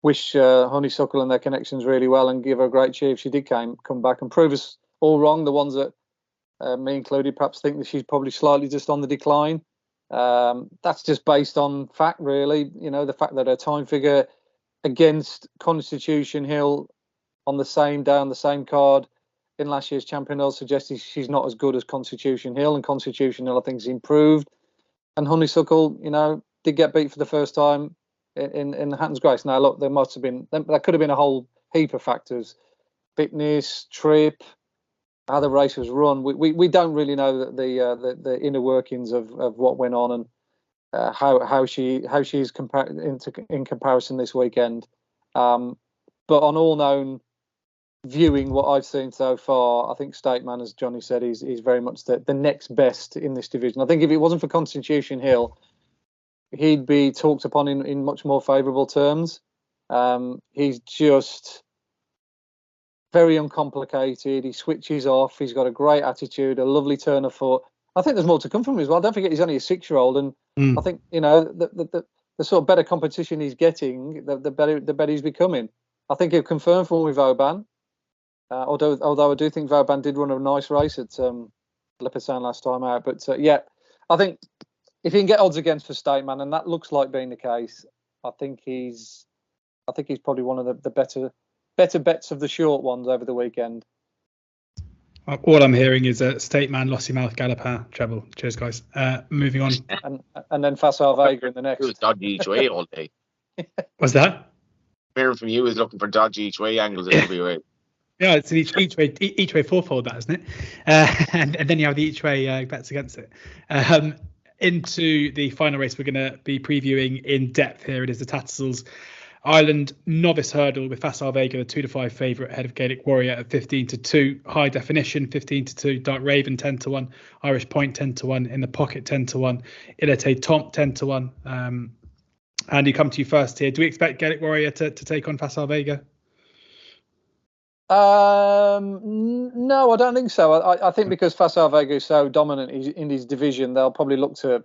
S3: wish Honeysuckle and their connections really well and give her a great cheer if she did come back and prove us all wrong. The ones that me included perhaps think that she's probably slightly just on the decline. That's just based on fact, really. The fact that her time figure against Constitution Hill on the same day on the same card in last year's Champion Hill suggests she's not as good as Constitution Hill, and Constitution Hill I think has improved. And Honeysuckle, did get beat for the first time in the Hatton's Grace. Now look, there could have been a whole heap of factors: fitness, trip, how the race was run. We don't really know the inner workings of what went on and how she's in comparison this weekend. But on all known viewing, what I've seen so far, I think Stateman, as Johnny said, is very much the next best in this division. I think if it wasn't for Constitution Hill, he'd be talked upon in much more favourable terms. He's just very uncomplicated. He switches off. He's got a great attitude, a lovely turn of foot. I think there's more to come from him as well. Don't forget, he's only a 6-year-old, and I think the sort of better competition he's getting, the better he's becoming. I think he'll confirm for me with Vauban. Although I do think Vauban did run a nice race at Leopardstown last time out. But I think if you can get odds against for Stateman, and that looks like being the case, I think he's probably one of the better bets of the short ones over the weekend.
S1: All I'm hearing is a Stateman, Lossy Mouth, Galopin, treble. Cheers, guys. Moving on.
S3: and then Facile Vega in the next.
S2: It was dodgy each way all day.
S1: What's that?
S2: Hearing from you is looking for dodgy each way angles every way.
S1: Yeah, it's an each way fourfold, that, isn't it? And then you have the each way bets against it. Into the final race we're going to be previewing in depth here. It is the Tattersalls Ireland Novice Hurdle with Facile Vega, the 2-5 favourite, ahead of Gaelic Warrior at 15-2. High Definition 15-2. Dark Raven 10-1. Irish Point 10-1. In the Pocket 10-1. Ilete Tomp 10-1. And you come to you first here. Do we expect Gaelic Warrior to take on Facile Vega?
S3: No, I don't think so. I think because Facile Vega is so dominant in his division, they'll probably look to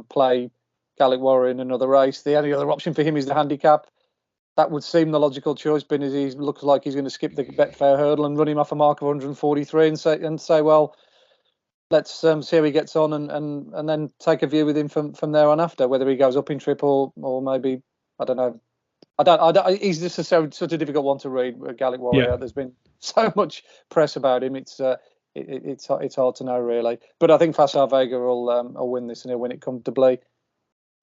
S3: play Gaelic Warrior in another race. The only other option for him is the handicap. That would seem the logical choice, being as he looks like he's going to skip the Betfair Hurdle and run him off a mark of 143 and say, well, let's see how he gets on and then take a view with him from there on after, whether he goes up in triple or maybe, I don't know. He's just such a difficult one to read, Gaelic Warrior. Yeah. There's been so much press about him. It's hard to know, really. But I think Facile Vega will win this, and he'll win it comfortably.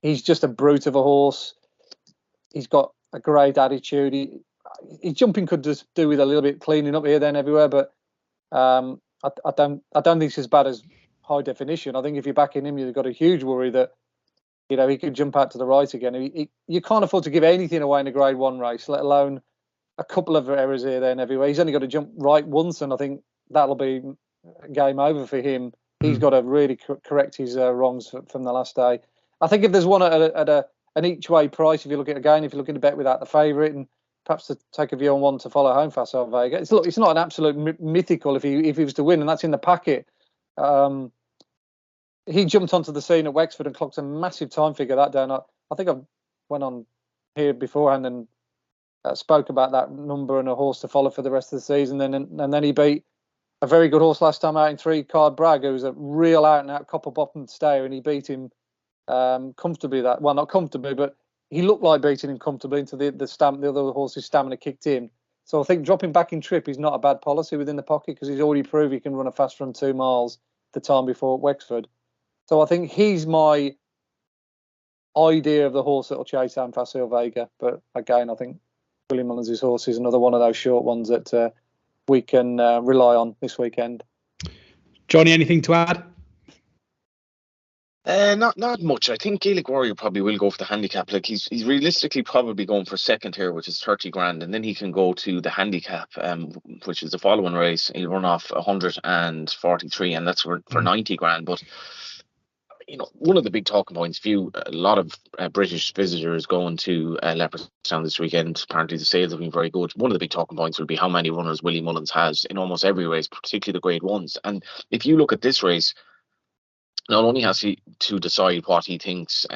S3: He's just a brute of a horse. He's got a great attitude. His jumping could just do with a little bit cleaning up here, then everywhere. But I don't think it's as bad as High Definition. I think if you're backing him, you've got a huge worry that he could jump out to the right again. You can't afford to give anything away in a Grade 1 race, let alone a couple of errors here, there, and everywhere. He's only got to jump right once, and I think that'll be game over for him. He's got to really correct his wrongs from the last day. I think if there's one at an each-way price, if you're looking to bet without the favourite, and perhaps to take a view on one to follow home, Facile Vega. It's not an absolute mythical if he was to win, and that's in the packet. He jumped onto the scene at Wexford and clocked a massive time figure that day. And I think I went on here beforehand and spoke about that number and a horse to follow for the rest of the season. And then he beat a very good horse last time out in 3-card Bragg, who was a real out-and-out copper bottom stayer, and he beat him comfortably. Not comfortably, but he looked like beating him comfortably into the other horse's stamina kicked in. So I think dropping back in trip is not a bad policy within the pocket, because he's already proved he can run a fast run 2 miles the time before at Wexford. So I think he's my idea of the horse that will chase down Facile Vega. But again, I think William Mullins' horse is another one of those short ones that we can rely on this weekend.
S1: Johnny, anything to add?
S2: Not much. I think Gaelic Warrior probably will go for the handicap. Like he's realistically probably going for second here, which is 30 grand, and then he can go to the handicap, which is the following race. He'll run off 143, and that's for 90 grand. But one of the big talking points, a lot of British visitors going to Leopardstown this weekend. Apparently the sales have been very good. One of the big talking points will be how many runners Willie Mullins has in almost every race, particularly the Grade 1s. And if you look at this race, not only has he to decide what he thinks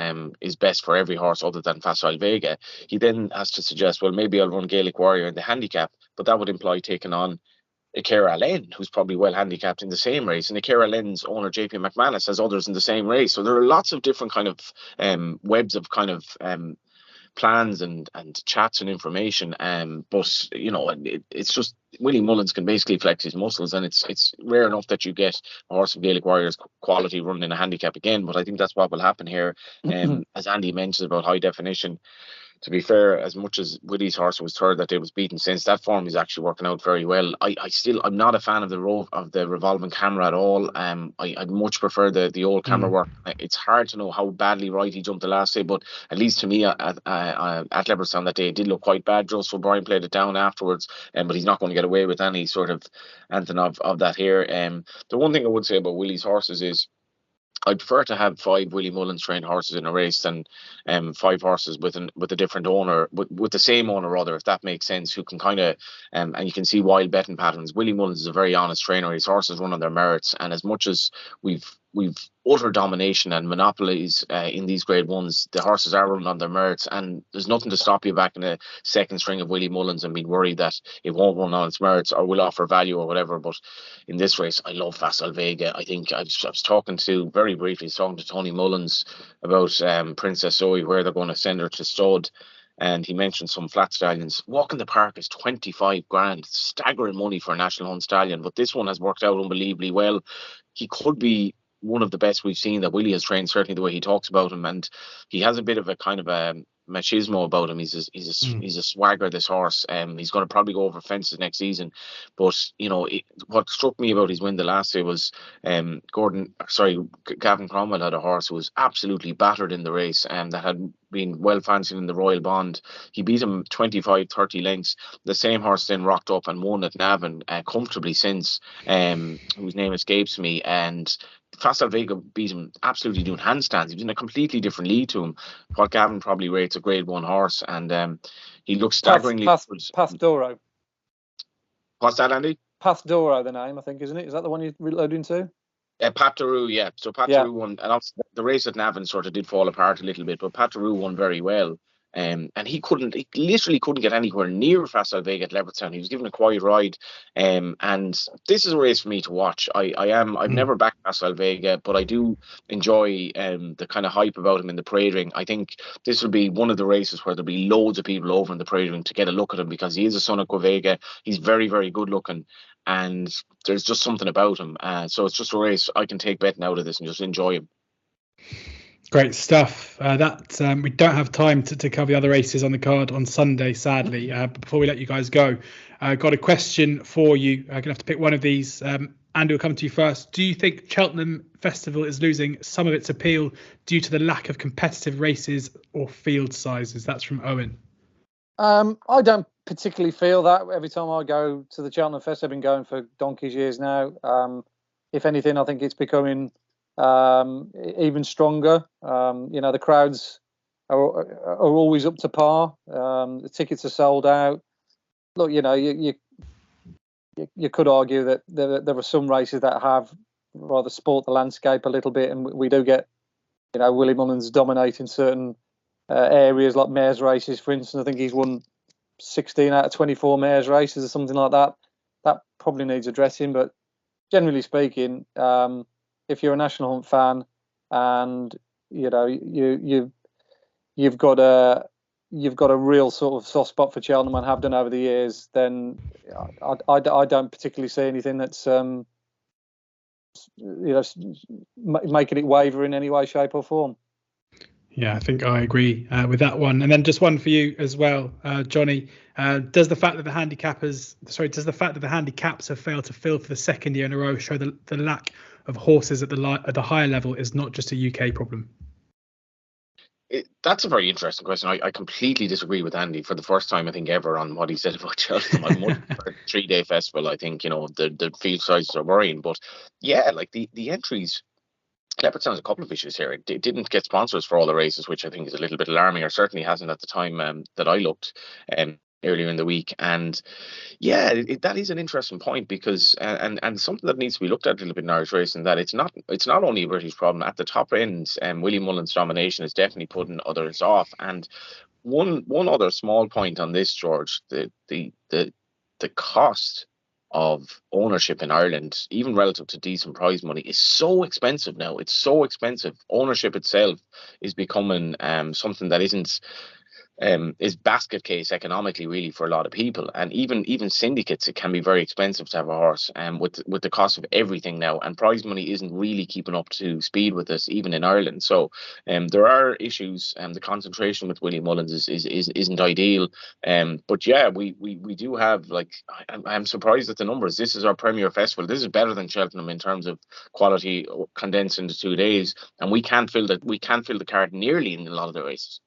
S2: is best for every horse other than Facile Vega, he then has to suggest, well, maybe I'll run Gaelic Warrior in the handicap, but that would imply taking on Akira Allen, who's probably well handicapped in the same race. And Akira Allen's owner, JP McManus, has others in the same race. So there are lots of different kind of webs of kind of plans and chats and information. But it's just Willie Mullins can basically flex his muscles, and it's rare enough that you get a horse of Gaelic Warriors quality running in a handicap again. But I think that's what will happen here. As Andy mentioned about high definition, to be fair, as much as Willie's horse was third that day was beaten, since that form is actually working out very well. I'm not a fan of the revolving camera at all. I'd much prefer the old camera work. It's hard to know how badly right he jumped the last day, but at least to me at Leopardstown that day, it did look quite bad. Just so Brian played it down afterwards, but he's not going to get away with any sort of anything of that here. The one thing I would say about Willie's horses is, I'd prefer to have 5 Willie Mullins trained horses in a race than 5 horses with a different owner, with the same owner rather, if that makes sense, who can kind of and you can see wild betting patterns. Willie Mullins is a very honest trainer. His horses run on their merits, and as much as we've utter domination and monopolies in these Grade 1s, the horses are running on their merits, and there's nothing to stop you back in a second string of Willie Mullins and being worried that it won't run on its merits or will offer value or whatever. But in this race, I love Facile Vega. I think I was talking to Tony Mullins about Princess Zoe, where they're going to send her to stud, and he mentioned some flat stallions. Walk in the Park is 25 grand, staggering money for a National Hunt stallion, but this one has worked out unbelievably well. He could be one of the best we've seen that Willie has trained, certainly the way he talks about him, and he has a bit of a kind of a machismo about him. He's a swagger, this horse. He's going to probably go over fences next season, but what struck me about his win the last day was Gavin Cromwell had a horse who was absolutely battered in the race, and that had been well fancied in the Royal Bond. He beat him 25-30 lengths. The same horse then rocked up and won at Navan comfortably since, whose name escapes me, and Facile Vega beat him absolutely doing handstands. He was in a completely different lead to him, what Gavin probably rates a Grade 1 horse, and he looks staggeringly...
S3: Pathdoro.
S2: What's that, Andy?
S3: Pathdoro, the name, I think, isn't it? Is that the one you're reloading to?
S2: Pat Daru, yeah. So Pat Daru won, and obviously the race at Navan sort of did fall apart a little bit, but Pat Daru won very well. And he literally couldn't get anywhere near Facile Vega at Leopardstown. He was given a quiet ride. And this is a race for me to watch. I've never backed Facile Vega, but I do enjoy the kind of hype about him in the parade ring. I think this will be one of the races where there'll be loads of people over in the parade ring to get a look at him, because he is a son of Quevega. He's very, very good looking, and there's just something about him. So it's just a race I can take betting out of this and just enjoy him.
S1: Great stuff. We don't have time to cover the other races on the card on Sunday, sadly. But before we let you guys go, I've got a question for you. I'm going to have to pick one of these. Andy, will come to you first. Do you think Cheltenham Festival is losing some of its appeal due to the lack of competitive races or field sizes? That's from Owen.
S3: I don't particularly feel that. Every time I go to the Cheltenham Fest, I've been going for donkey's years now. If anything, I think it's becoming even stronger. The crowds are always up to par. The tickets are sold out. Look, you could argue that there are some races that have rather sport the landscape a little bit, and we do get Willie Mullins dominating certain areas like mares races, for instance. I think he's won 16 out of 24 mares races or something like that. That probably needs addressing, but generally speaking, if you're a National Hunt fan and you've got a real sort of soft spot for Cheltenham and have done over the years, then I don't particularly see anything that's making it waver in any way, shape or form.
S1: Yeah, I think I agree with that one. And then just one for you as well, Johnny. Does the fact that the handicaps have failed to fill for the second year in a row show the lack of horses at the higher level is not just a UK problem?
S2: That's a very interesting question. I completely disagree with Andy for the first time, I think, ever on what he said about Cheltenham. I'm more for a 3-day festival. I think, the field sizes are worrying. But yeah, like the entries Leopardstown has a couple of issues here. It didn't get sponsors for all the races, which I think is a little bit alarming, or certainly hasn't at the time that I looked earlier in the week. And yeah, that is an interesting point, because and something that needs to be looked at a little bit in Irish racing, that it's not only a British problem. At the top end, Willie Mullen's domination is definitely putting others off. And one other small point on this, George, the cost of ownership in Ireland, even relative to decent prize money, is so expensive now. It's so expensive. Ownership itself is becoming something that is basket case economically, really, for a lot of people. And even syndicates, it can be very expensive to have a horse, with the cost of everything now, and prize money isn't really keeping up to speed with this, even in Ireland. So there are issues, and the concentration with Willie Mullins isn't ideal. But yeah, we do have, like, I'm surprised at the numbers. This is our premier festival. This is better than Cheltenham in terms of quality condensed into 2 days, and we can't fill the card nearly in a lot of the races.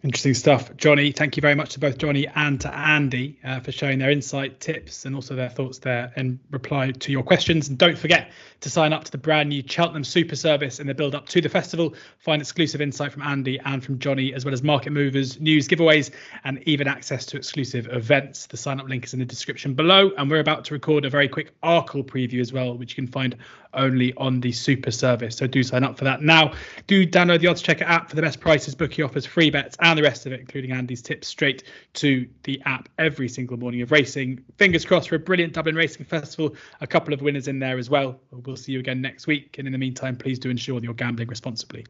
S1: Interesting stuff. Johnny, thank you very much to both Johnny and to Andy for sharing their insight, tips, and also their thoughts there in reply to your questions. And don't forget to sign up to the brand new Cheltenham Super Service in the build up to the festival. Find exclusive insight from Andy and from Johnny, as well as market movers, news, giveaways, and even access to exclusive events. The sign up link is in the description below. And we're about to record a very quick Arkle preview as well, which you can find only on the Super Service. So do sign up for that now. Do download the oddschecker app for the best prices, bookie offers, free bets, and the rest of it, including Andy's tips, straight to the app every single morning of racing. Fingers crossed for a brilliant Dublin Racing Festival. A couple of winners in there as well. We'll see you again next week. And in the meantime, please do ensure that you're gambling responsibly.